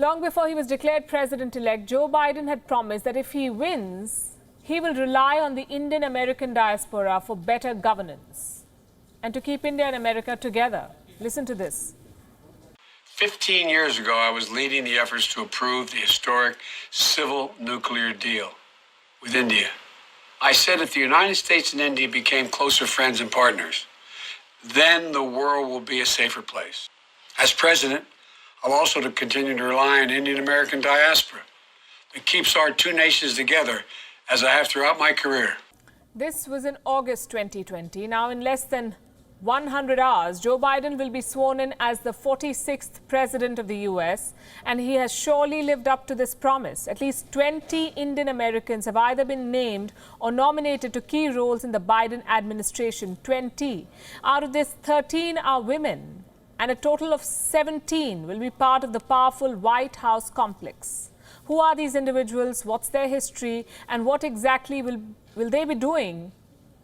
Long before he was declared president-elect, Joe Biden had promised that if he wins, he will rely on the Indian-American diaspora for better governance and to keep India and America together. Listen to this. 15 years ago, I was leading the efforts to approve the historic civil nuclear deal with India. I said if the United States and India became closer friends and partners, then the world will be a safer place. As president, I'll also continue to rely on Indian-American diaspora that keeps our two nations together, as I have throughout my career. This was in August 2020. Now, in less than 100 hours, Joe Biden will be sworn in as the 46th president of the US, and he has surely lived up to this promise. At least 20 Indian Americans have either been named or nominated to key roles in the Biden administration. 20. Out of this, 13 are women, and a total of 17 will be part of the powerful White House complex. Who are these individuals? What's their history? And what exactly will they be doing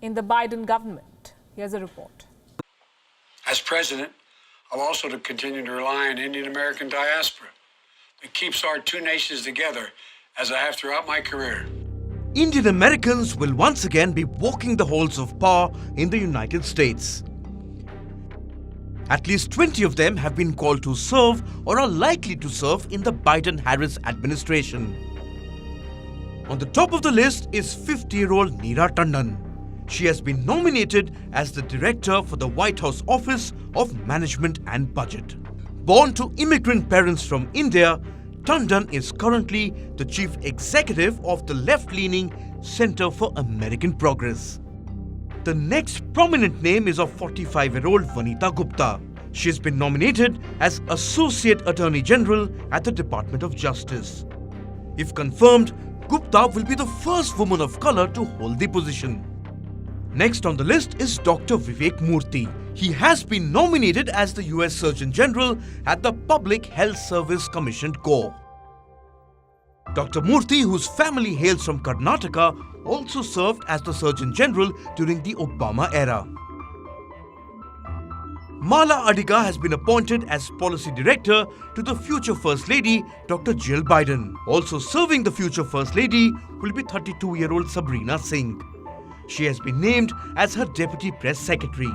in the Biden government? Here's a report. As president, I'll also continue to rely on Indian-American diaspora that keeps our two nations together, as I have throughout my career. Indian Americans will once again be walking the halls of power in the United States. At least 20 of them have been called to serve or are likely to serve in the Biden-Harris administration. On the top of the list is 50-year-old NEERA Tandon. She has been nominated as the director for the White House Office of Management and Budget. Born to immigrant parents from India, Tandon is currently the chief executive of the left-leaning Center for American Progress. The next prominent name is of 45-year-old Vanita Gupta. She has been nominated as Associate Attorney General at the Department of Justice. If confirmed, Gupta will be the first woman of color to hold the position. Next on the list is Dr. Vivek Murthy. He has been nominated as the US Surgeon General at the Public Health Service Commissioned Corps. Dr. Murthy, whose family hails from Karnataka, also served as the Surgeon General during the Obama era. Mala Adiga has been appointed as Policy Director to the future First Lady, Dr. Jill Biden. Also serving the future First Lady will be 32-year-old Sabrina Singh. She has been named as her Deputy Press Secretary.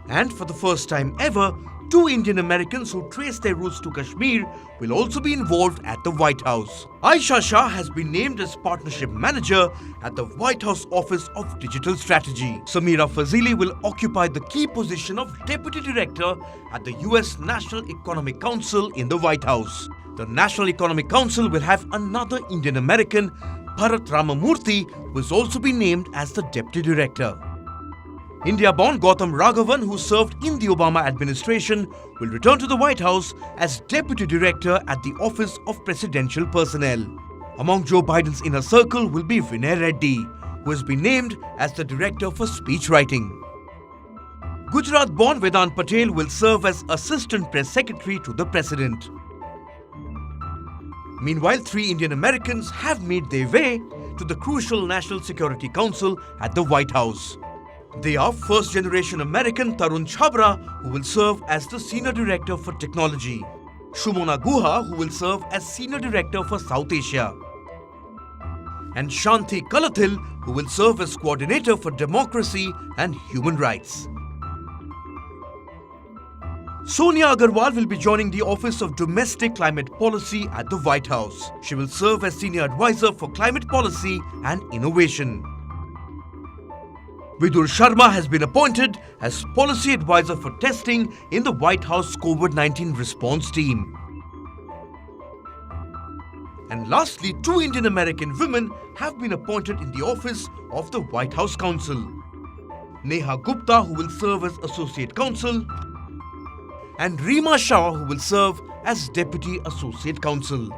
And for the first time ever, 2 Indian Americans who trace their roots to Kashmir will also be involved at the White House. Aisha Shah has been named as Partnership Manager at the White House Office of Digital Strategy. Samira Fazili will occupy the key position of Deputy Director at the US National Economic Council in the White House. The National Economic Council will have another Indian American, Bharat Ramamurthy, who has also been named as the Deputy Director. India-born Gautam Raghavan, who served in the Obama administration, will return to the White House as Deputy Director at the Office of Presidential Personnel. Among Joe Biden's inner circle will be Vinay Reddy, who has been named as the Director for Speechwriting. Gujarat-born VEDANT Patel will serve as Assistant Press Secretary to the President. Meanwhile, 3 Indian Americans have made their way to the crucial National Security Council at the White House. They are first-generation American TARUN CHABBRA, who will serve as the Senior Director for Technology, SUMONA GUHA, who will serve as Senior Director for South Asia, and SHANTHI KALATHIL, who will serve as Coordinator for Democracy and Human Rights. Sonia AGGARWAL will be joining the Office of Domestic Climate Policy at the White House. She will serve as Senior Advisor for Climate Policy and Innovation. VIDUR Sharma has been appointed as Policy Advisor for Testing in the White House COVID-19 response team. And lastly, 2 Indian American women have been appointed in the office of the White House Counsel. Neha Gupta, who will serve as Associate Counsel, and Reema Shah, who will serve as Deputy Associate Counsel.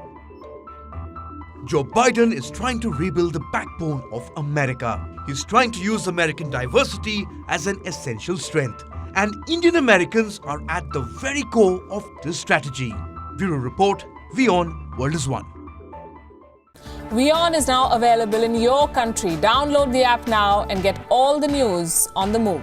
Joe Biden is trying to rebuild the backbone of America. He's trying to use American diversity as an essential strength. And Indian Americans are at the very core of this strategy. Bureau Report, WION World is One. WION is now available in your country. Download the app now and get all the news on the move.